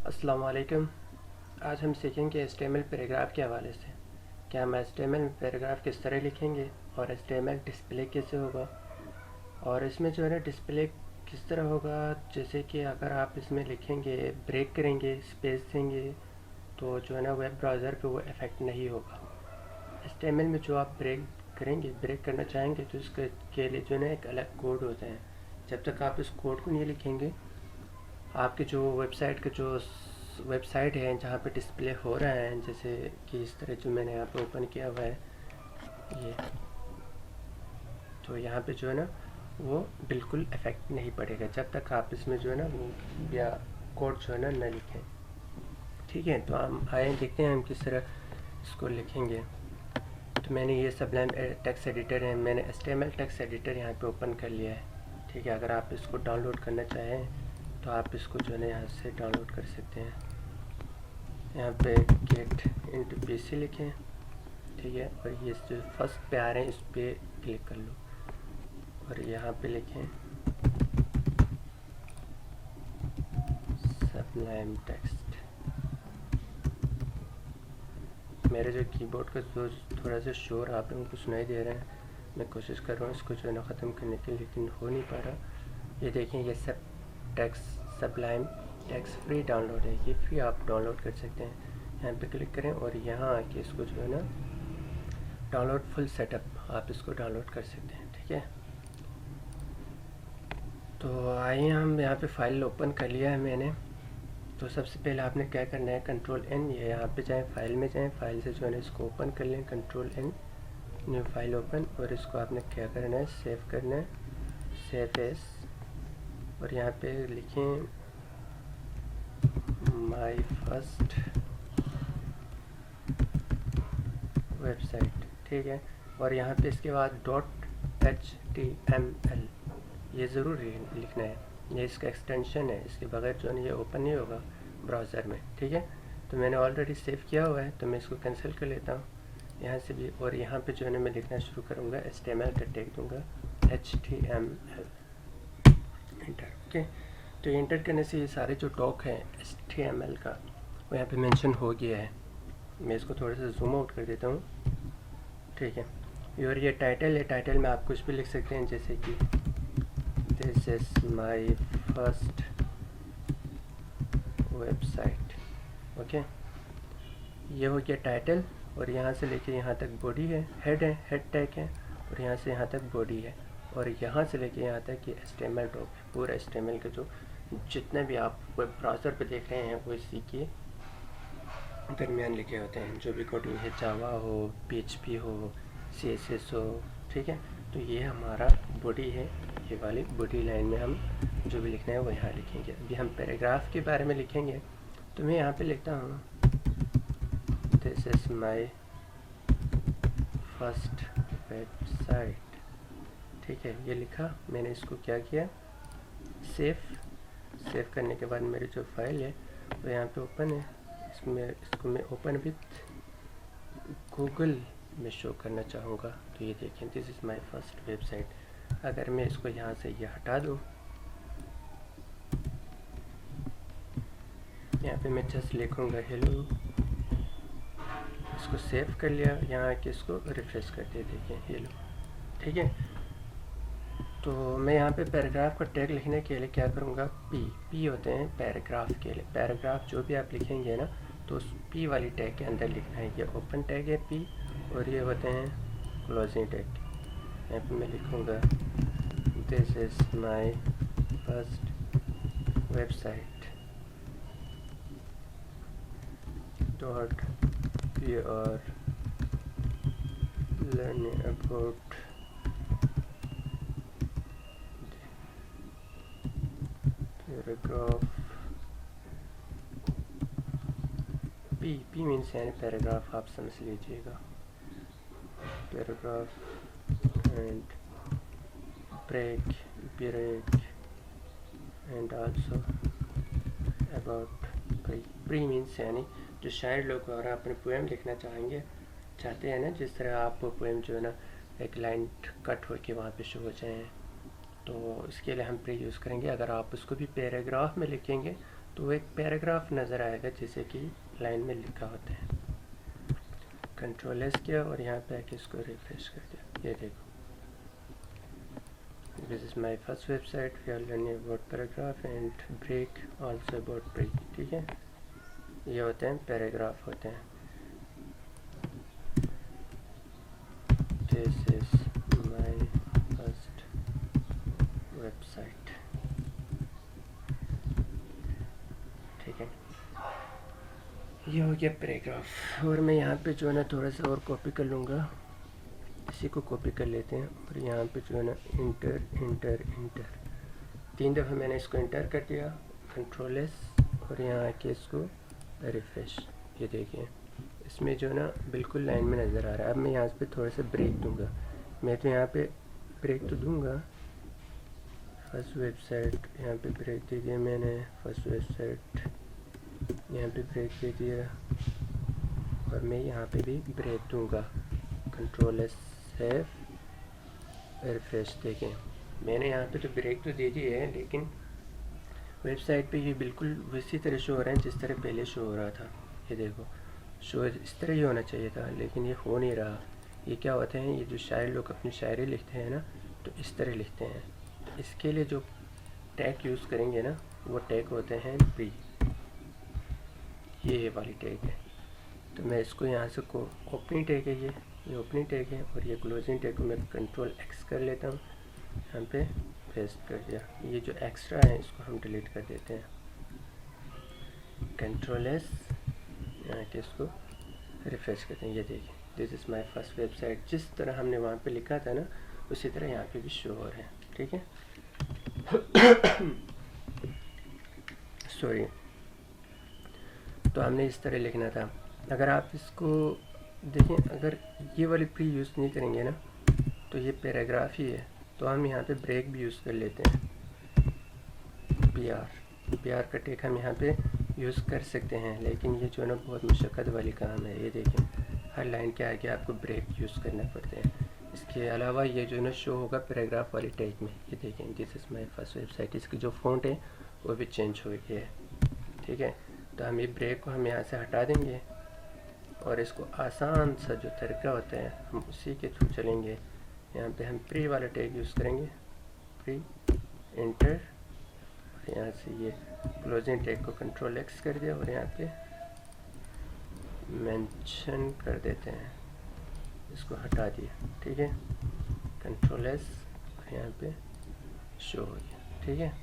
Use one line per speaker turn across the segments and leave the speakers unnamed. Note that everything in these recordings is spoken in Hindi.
अस्सलाम वालेकुम। आज हम सीखेंगे HTML पैराग्राफ के हवाले से कि हम HTML में पैराग्राफ किस तरह लिखेंगे और HTML डिस्प्ले कैसे होगा। और इसमें जो है ना डिस्प्ले किस तरह होगा, जैसे कि अगर आप इसमें लिखेंगे, ब्रेक करेंगे, स्पेस देंगे, तो जो है ना वेब ब्राउज़र पे वो इफ़ेक्ट नहीं होगा। HTML में जो आप ब्रेक करेंगे, ब्रेक करना चाहेंगे, तो इसके के लिए जो है ना एक अलग कोड होता है। जब तक आप इस कोड को नहीं लिखेंगे, आपके जो वेबसाइट है जहाँ पे डिस्प्ले हो रहा है, जैसे कि इस तरह जो मैंने यहाँ पे ओपन किया हुआ है ये, तो यहाँ पे जो है ना वो बिल्कुल इफ़ेक्ट नहीं पड़ेगा जब तक आप इसमें जो है ना वो या कोड जो है ना न लिखें। ठीक है, तो हम आए देखते हैं हम किस तरह इसको लिखेंगे। तो मैंने ये सबलाइम टेक्स्ट एडिटर है, मैंने HTML टेक्स्ट एडिटर यहाँ पे ओपन कर लिया है। ठीक है, अगर आप इसको डाउनलोड करना चाहें तो आप इसको जो है ना यहाँ से डाउनलोड कर सकते हैं। यहाँ पे गेट इनटू PC लिखें। ठीक है, और ये जो फर्स्ट पे आ रहे हैं इस पर क्लिक कर लो और यहाँ पे लिखें सबलाइम टेक्स्ट। मेरे जो कीबोर्ड का जो थोड़ा सा शोर आप लोगों को सुनाई दे रहा है, मैं कोशिश कर रहा हूँ इसको जो है ना ख़त्म करने की, लेकिन हो नहीं पा रहा। ये देखें, ये सबलाइम टेक्स्ट फ्री डाउनलोड है, ये फ्री आप डाउनलोड कर सकते हैं। यहाँ पे क्लिक करें और यहाँ आके इसको जो है ना डाउनलोड फुल सेटअप आप इसको डाउनलोड कर सकते हैं। ठीक है, तो आइए हम यहाँ पे फाइल ओपन कर लिया है मैंने। तो सबसे पहले आपने क्या करना है, Ctrl+N, ये यहाँ पे जाएं, फाइल में जाएं, फाइल से जो है ना इसको ओपन कर लें, Ctrl+N, न्यू फाइल ओपन, और इसको आपने क्या करना है, सेव करना है, सेव एज, और यहाँ पे लिखें माई फर्स्ट वेबसाइट। ठीक है, और यहाँ पे इसके बाद .html ये ज़रूर लिखना है, ये इसका एक्सटेंशन है, इसके बगैर जो है ये ओपन नहीं होगा ब्राउज़र में। ठीक है, तो मैंने ऑलरेडी सेव किया हुआ है, तो मैं इसको कैंसिल कर लेता हूँ यहाँ से भी, और यहाँ पे जो है ना मैं लिखना शुरू करूँगा, HTML का टैग दूँगा HTML, इंटर। ओके, तो इंटर करने से ये सारे जो टॉक है HTML का वो यहाँ पे मेंशन हो गया है। मैं इसको थोड़ा सा जूम आउट कर देता हूँ। ठीक है, और ये टाइटल है, टाइटल में आप कुछ भी लिख सकते हैं, जैसे कि this is my first website. Okay, ये हो गया टाइटल, और यहाँ से लेके यहाँ तक बॉडी है, हेड टैग है, और यहाँ से यहाँ तक बॉडी है, और यहाँ से लेके यहाँ तक ये HTML टॉप है। पूरा HTML का जो जितने भी आप वेब ब्राउज़र पे देख रहे हैं वो इसी के दरमियान लिखे होते हैं, जो भी कोडिंग है, जावा हो, PHP हो, CSS हो। ठीक है, तो ये हमारा बॉडी है, ये वाली बॉडी लाइन में हम जो भी लिखना है वो यहाँ लिखेंगे। अभी हम पैराग्राफ के बारे में लिखेंगे, तो मैं यहाँ पे लिखता हूँ this is my first website. ठीक है, ये लिखा मैंने, इसको क्या किया, सेव करने के बाद मेरी जो फाइल है वो यहाँ पे ओपन है, इसको मैं ओपन विथ गूगल में शो करना चाहूँगा। तो ये देखें, this is my first website. अगर मैं इसको यहाँ से ये हटा दूँ, यहाँ पे मैं जस्ट लिखूँगा हेलो, इसको सेव कर लिया, यहाँ आके इसको रिफ्रेश करते देखें हेलो। ठीक है, तो मैं यहाँ पे पैराग्राफ का टैग लिखने के लिए क्या करूँगा, पी होते हैं पैराग्राफ के लिए। पैराग्राफ जो भी आप लिखेंगे ना, तो उस पी वाली टैग के अंदर लिखना है। ये ओपन टैग है पी, और ये होते हैं क्लोजिंग टैग। यहाँ पे मैं लिखूँगा this is my first website dot we are learning about paragraph. P means यानी पैराग्राफ, आप समझ लीजिएगा, paragraph and break and also about pre means यानी जो शायर लोग और अपने पोएम लिखना चाहते हैं ना, जिस तरह आप पोएम जो है ना एक लाइन कट हो के वहाँ पे शो हो जाए, तो इसके लिए हम प्री यूज़ करेंगे। अगर आप उसको भी पैराग्राफ में लिखेंगे तो एक पैराग्राफ नज़र आएगा जैसे कि लाइन में लिखा होता है। कंट्रोल एस किया और यहाँ पे आके इसको रिफ्रेश कर दिया। ये देखो, this is my first website, we are learning about paragraph and break also about break. ठीक है, ये होते हैं पैराग्राफ होते हैं। This is my first website. ठीक है, ये हो गया पैराग्राफ। और मैं यहाँ पे जो है ना थोड़ा सा और कॉपी कर लूँगा, इसी को कॉपी कर लेते हैं और यहाँ पे जो है ना इंटर इंटर इंटर 3 दफ़ा मैंने इसको इंटर कर दिया, कंट्रोल एस, और यहाँ आके इसको रिफ्रेश। ये देखिए इसमें जो है ना बिल्कुल लाइन में नज़र आ रहा है। अब मैं यहाँ पे थोड़ा सा ब्रेक दूंगा, मैं तो यहाँ पे ब्रेक तो दूंगा। फर्स्ट वेबसाइट यहाँ पे ब्रेक दे दिया मैंने, फर्स्ट वेबसाइट यहाँ पे ब्रेक दे दिया, और मैं यहाँ पे भी ब्रेक दूंगा, कंट्रोल एस सेव रिफ्रेश। देखें मैंने यहाँ पे तो ब्रेक तो दे दी है, लेकिन वेबसाइट पे ये बिल्कुल उसी तरह शो हो रहा है जिस तरह पहले शो हो रहा था। ये देखो शो इस तरह ही होना चाहिए था, लेकिन ये हो नहीं रहा। ये क्या होता है, ये जो शायर लोग अपनी शायरी लिखते हैं ना, तो इस तरह लिखते हैं। इसके लिए जो टैग यूज़ करेंगे ना, वो टैग होते हैं प्री, ये वाली टैग है। तो मैं इसको यहाँ से को ओपनिंग टैग है, ये ओपनिंग टैग है, और ये क्लोजिंग टैग को मैं कंट्रोल एक्स कर लेता हूँ, यहाँ पे पेस्ट कर दिया। ये जो एक्स्ट्रा है इसको हम डिलीट कर देते हैं, कंट्रोल एस, यहाँ के इसको रिफ्रेश करते हैं। ये देखिए this is my first website, जिस तरह हमने वहाँ पे लिखा था ना उसी तरह यहाँ पे भी शो हो रहे हैं। ठीक है, सॉरी, तो हमने इस तरह लिखना था। अगर आप इसको देखें, अगर ये वाली प्री यूज़ नहीं करेंगे ना तो ये पैराग्राफ ही है, तो हम यहाँ पे ब्रेक भी यूज़ कर लेते हैं। बी आर का टेक हम यहाँ पे यूज़ कर सकते हैं, लेकिन ये जो है ना बहुत मुशक्क़त वाली काम है। ये देखें हर लाइन के आगे आपको ब्रेक यूज़ करना पड़ते हैं। इसके अलावा ये जो है ना शो होगा पैराग्राफ वाली टैग में। ये देखें this is my first website, इसकी जो फ़ॉन्ट है वो भी चेंज हो गई है। ठीक है, तो हम ये ब्रेक को हम यहाँ से हटा देंगे, और इसको आसान सा जो तरीका होता है हम उसी के थ्रू चलेंगे। यहाँ पे हम प्री वाला टैग यूज़ करेंगे, प्री इंटर, और यहाँ से ये क्लोजिंग टैग को कंट्रोल एक्स कर दिया, और यहाँ पे मेंशन कर देते हैं, इसको हटा दिया। ठीक है, कंट्रोल एस, और यहाँ पे शो हो गया। ठीक है,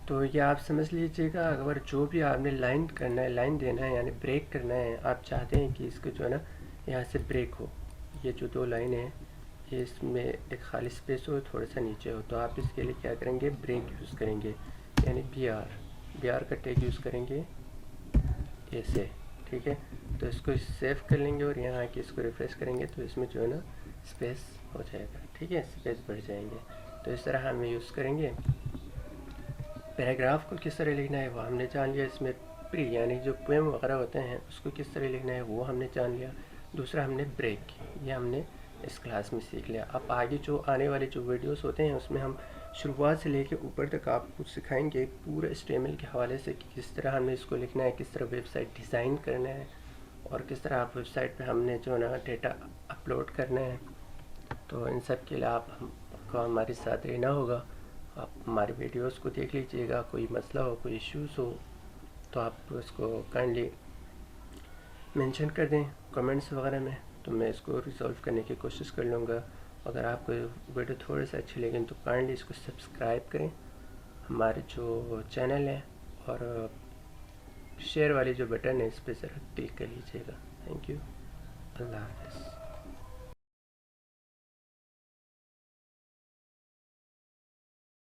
तो ये आप समझ लीजिएगा। अगर जो भी आपने लाइन करना है, लाइन देना है, यानी ब्रेक करना है, आप चाहते हैं कि इसको जो है ना यहाँ से ब्रेक हो, ये जो 2 लाइन है ये इसमें एक खाली स्पेस हो, थोड़ा सा नीचे हो, तो आप इसके लिए क्या करेंगे, ब्रेक यूज़ करेंगे, यानी बी आर का टैग यूज़ करेंगे ऐसे। ठीक है, तो इसको सेव कर लेंगे और यहाँ आके इसको रिफ्रेश करेंगे, तो इसमें जो है ना स्पेस हो जाएगा। ठीक है, स्पेस बढ़ जाएंगे। तो इस तरह हम यूज़ करेंगे। पैराग्राफ को किस तरह लिखना है वो हमने जान लिया। इसमें प्री यानी जो पोएम वगैरह होते हैं उसको किस तरह लिखना है वो हमने जान लिया। दूसरा हमने ब्रेक, ये हमने इस क्लास में सीख लिया। अब आगे जो आने वाले जो वीडियोस होते हैं उसमें हम शुरुआत से लेके ऊपर तक आपको सिखाएंगे पूरे HTML के हवाले से कि किस तरह हमें इसको लिखना है, किस तरह वेबसाइट डिज़ाइन करना है, और किस तरह आप वेबसाइट पे हमने जो ना डेटा अपलोड करना है। तो इन सब के लिए आपको हमारे साथ रहना होगा। आप हमारे वीडियोस को देख लीजिएगा। कोई मसला हो, कोई इश्यूज़ हो तो आप उसको काइंडली मेंशन कर दें कमेंट्स वगैरह में, तो मैं इसको रिजॉल्व करने की कोशिश कर लूँगा। अगर आपको वीडियो थोड़े से अच्छी लगे तो काइंडली इसको सब्सक्राइब करें हमारे जो चैनल है, और शेयर वाली जो बटन है इस पर ज़रा क्लिक कर लीजिएगा। थैंक यू, अल्लाह हाफ़िज़।